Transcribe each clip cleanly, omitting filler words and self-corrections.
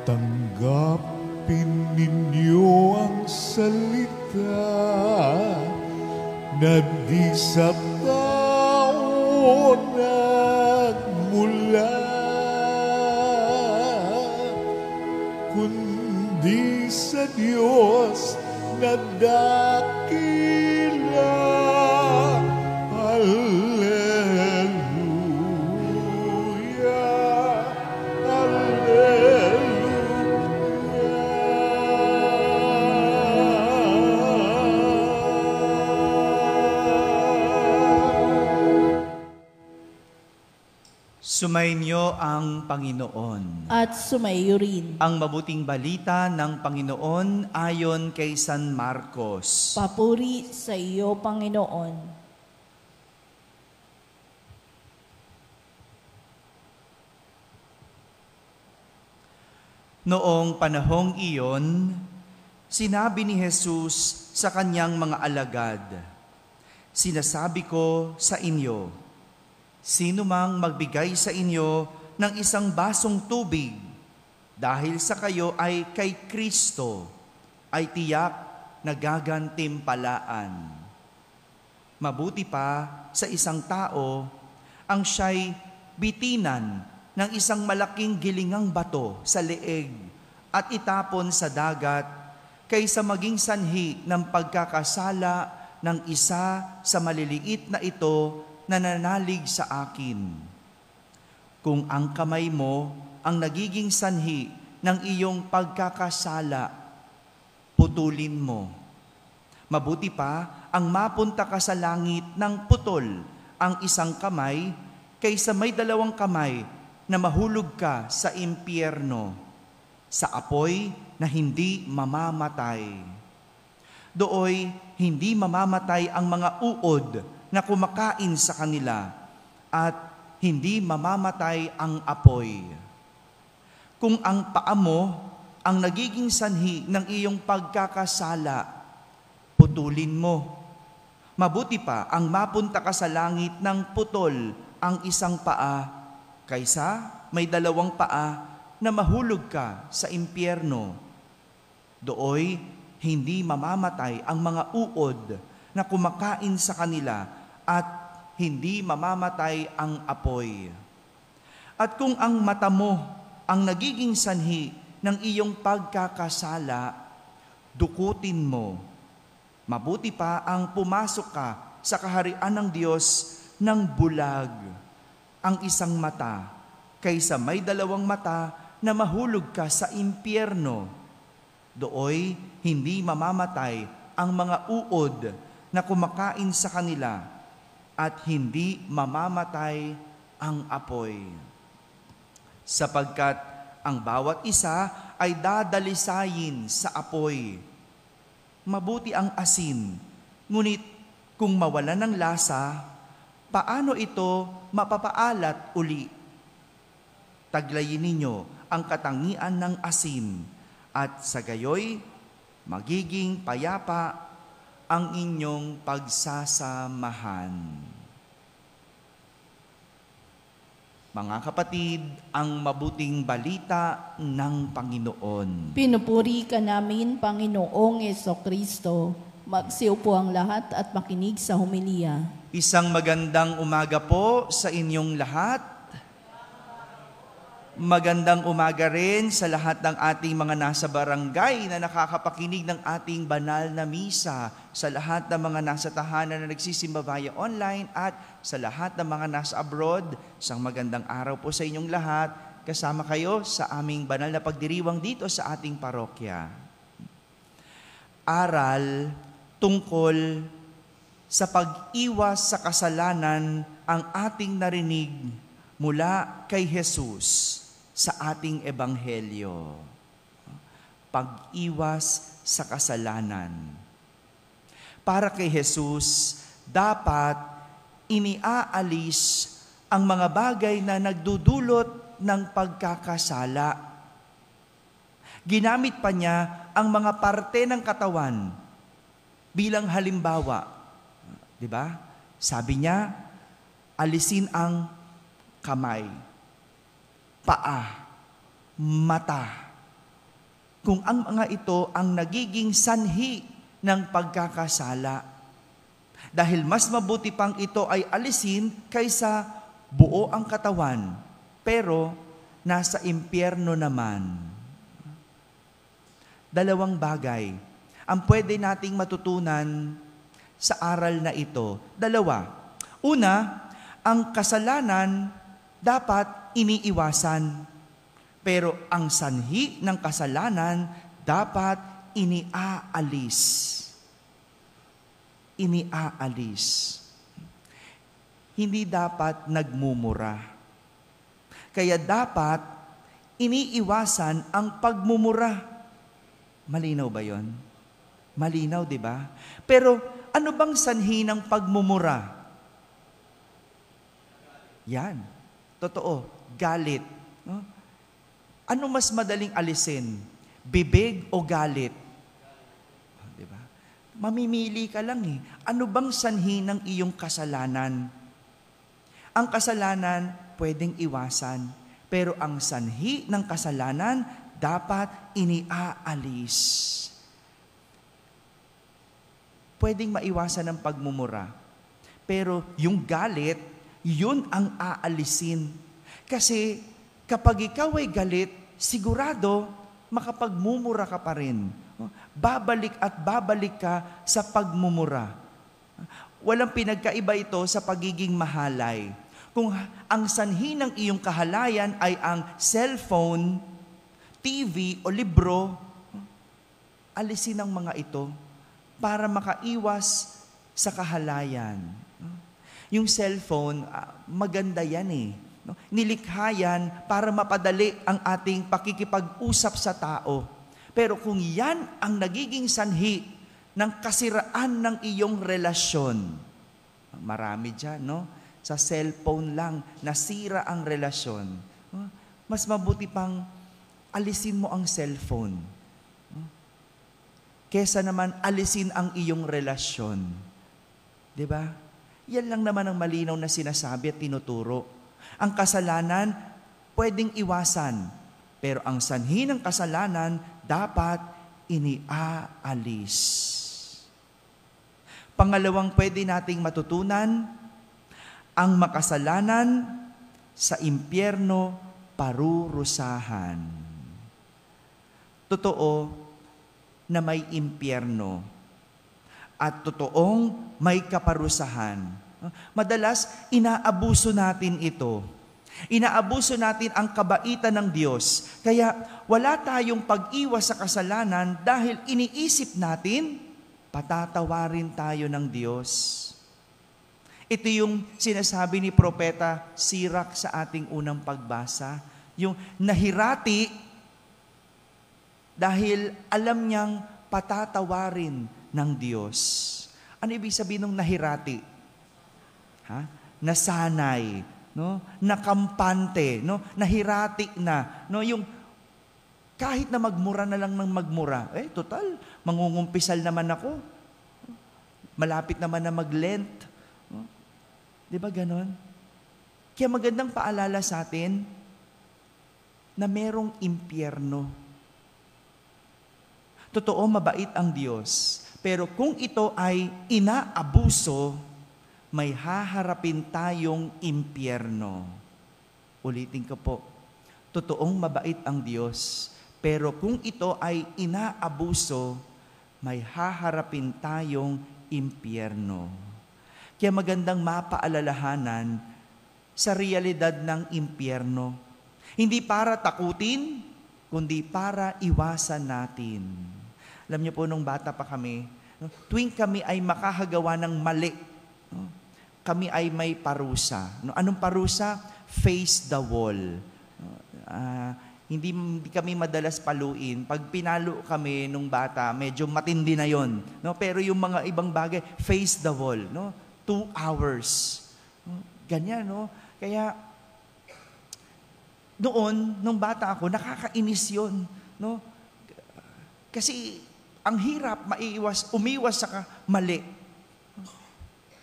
Tanggapin ninyo ang salita na di sa tao nagmula, kundi sa Diyos na dakila. Sumainyo ang Panginoon. At sumaiyo rin. Ang mabuting balita ng Panginoon ayon kay San Marcos. Papuri sa iyo, Panginoon. Noong panahong iyon, sinabi ni Jesus sa kanyang mga alagad, "Sinasabi ko sa inyo, sino mang magbigay sa inyo ng isang basong tubig dahil sa kayo ay kay Kristo, ay tiyak na gagantimpalaan. Mabuti pa sa isang tao ang siya'y bitinan ng isang malaking gilingang bato sa leeg at itapon sa dagat kaysa maging sanhi ng pagkakasala ng isa sa maliliit na ito na nanalig sa akin. Kung ang kamay mo ang nagiging sanhi ng iyong pagkakasala, putulin mo. Mabuti pa ang mapunta ka sa langit ng putol ang isang kamay kaysa may dalawang kamay na mahulog ka sa impyerno, sa apoy na hindi mamamatay. Dooy hindi mamamatay ang mga uod na kumakain sa kanila at hindi mamamatay ang apoy. Kung ang paa mo ang nagiging sanhi ng iyong pagkakasala, putulin mo. Mabuti pa ang mapunta ka sa langit ng putol ang isang paa kaysa may dalawang paa na mahulog ka sa impyerno. Dooy hindi mamamatay ang mga uod na kumakain sa kanila at hindi mamamatay ang apoy. At kung ang mata mo ang nagiging sanhi ng iyong pagkakasala, dukutin mo. Mabuti pa ang pumasok ka sa kaharian ng Diyos ng bulag, ang isang mata, kaysa may dalawang mata na mahulog ka sa impyerno. Dooy hindi mamamatay ang mga uod na kumakain sa kanila at hindi mamamatay ang apoy. Sapagkat ang bawat isa ay dadalisayin sa apoy. Mabuti ang asin, ngunit kung mawala ng lasa, paano ito mapapaalat uli? Taglayin ninyo ang katangian ng asin, at sa gayoy, magiging payapa ang inyong pagsasamahan. Mga kapatid, ang mabuting balita ng Panginoon. Pinupuri ka namin, Panginoong Jesucristo. Magsiupo ang lahat at makinig sa homilya. Isang magandang umaga po sa inyong lahat. Magandang umaga rin sa lahat ng ating mga nasa barangay na nakakapakinig ng ating banal na misa, sa lahat ng mga nasa tahanan na nagsisimba via online, at sa lahat ng mga nasa abroad. Isang magandang araw po sa inyong lahat. Kasama kayo sa aming banal na pagdiriwang dito sa ating parokya. Aral tungkol sa pag-iwas sa kasalanan ang ating narinig mula kay Jesus sa ating ebanghelyo. pag-iwas sa kasalanan. Para kay Jesus, dapat iniaalis ang mga bagay na nagdudulot ng pagkakasala. Ginamit pa niya ang mga parte ng katawan bilang halimbawa. 'Di ba? Sabi niya, alisin ang kamay, paa, mata. Kung ang mga ito ang nagiging sanhi ng pagkakasala. Dahil mas mabuti pang ito ay alisin kaysa buo ang katawan, pero nasa impyerno naman. Dalawang bagay ang pwede nating matutunan sa aral na ito. Dalawa. Una, ang kasalanan dapat iniiwasan. Pero ang sanhi ng kasalanan dapat iniaalis. Iniaalis. Hindi dapat nagmumura. Kaya dapat iniiwasan ang pagmumura. Malinaw ba yon? Malinaw, di ba? Pero ano bang sanhi ng pagmumura? Yan. Totoo. Galit. No? Ano mas madaling alisin? Bibig o galit? Di ba? Mamimili ka lang eh. Ano bang sanhi ng iyong kasalanan? Ang kasalanan pwedeng iwasan. Pero ang sanhi ng kasalanan dapat iniaalis. Pwedeng maiwasan ng pagmumura. Pero yung galit, yun ang aalisin. Kasi kapag ikaw ay galit, sigurado makapagmumura ka pa rin. Babalik at babalik ka sa pagmumura. Walang pinagkaiba ito sa pagiging mahalay. Kung ang sanhi ng iyong kahalayan ay ang cellphone, TV o libro, alisin ang mga ito para makaiwas sa kahalayan. Yung cellphone, maganda yan eh. Nilikha yan para mapadali ang ating pakikipag-usap sa tao. Pero kung yan ang nagiging sanhi ng kasiraan ng iyong relasyon, marami dyan, no? Sa cellphone lang, nasira ang relasyon. Mas mabuti pang alisin mo ang cellphone. Kesa naman alisin ang iyong relasyon. 'Di ba? Yan lang naman ang malinaw na sinasabi at tinuturo. Ang kasalanan pwedeng iwasan, pero ang sanhi ng kasalanan dapat iniaalis. Pangalawang pwede nating matutunan, ang makasalanan sa impyerno parurusahan. Totoo na may impyerno at totoong may kaparusahan. Madalas, inaabuso natin ito. Inaabuso natin ang kabaitan ng Diyos. Kaya wala tayong pag-iwas sa kasalanan dahil iniisip natin, patatawarin tayo ng Diyos. Ito yung sinasabi ni Propeta Sirach sa ating unang pagbasa. Yung nahirati dahil alam niyang patatawarin ng Diyos. Ano ibig sabihin ng nahirati? Nasanay, no? Nakampante, no? Nahirati na, no? Yung kahit na magmura na lang ng magmura, total, mangungumpisal naman ako. Malapit naman na mag-Lent. No? Di ba ganon? Kaya magandang paalala sa atin na merong impyerno. Totoo, mabait ang Diyos. Pero kung ito ay inaabuso, may haharapin tayong impyerno. Ulitin ko po. Totoong mabait ang Diyos. Pero kung ito ay inaabuso, may haharapin tayong impyerno. Kaya magandang mapaalalahanan sa realidad ng impyerno. Hindi para takutin, kundi para iwasan natin. Alam niyo po, nung bata pa kami, tuwing kami ay makahagawa ng mali, kami ay may parusa. Anong parusa? Face the wall. Hindi kami madalas paluin. Pag pinalo kami nung bata, medyo matindi na yon, no? Pero yung mga ibang bagay, face the wall, no? 2 hours. Ganyan, no? Kaya, noon, nung bata ako, nakakainis yun, no? Kasi, ang hirap umiwas sa mali.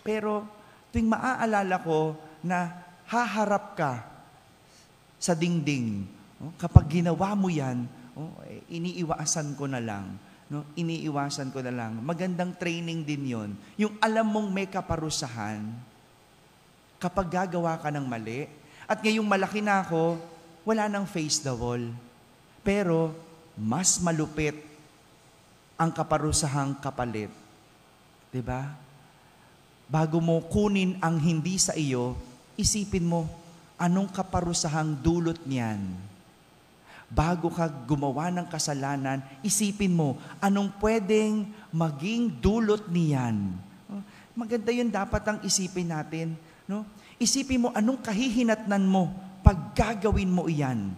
Pero, tuwing maaalala ko na haharap ka sa dingding, no? Kapag ginawa mo yan, iniiwasan ko na lang. No? Iniiwasan ko na lang. Magandang training din yon. Yung alam mong may kaparusahan, kapag gagawa ka ng mali, at ngayong malaki na ako, wala nang face the wall. Pero, mas malupit ang kaparusahang kapalit. Diba? Bago mo kunin ang hindi sa iyo, isipin mo, anong kaparusahang dulot niyan? Bago ka gumawa ng kasalanan, isipin mo, anong pwedeng maging dulot niyan? Maganda yun dapat ang isipin natin. No? Isipin mo, anong kahihinatnan mo pag gagawin mo iyan?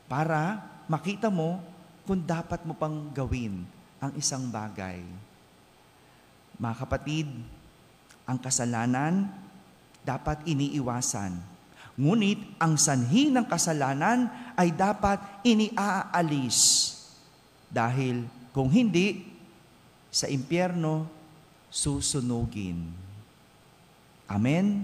Para makita mo kung dapat mo pang gawin ang isang bagay. Mga kapatid, ang kasalanan dapat iniiwasan. Ngunit ang sanhi ng kasalanan ay dapat iniaalis. Dahil kung hindi, sa impyerno susunugin. Amen?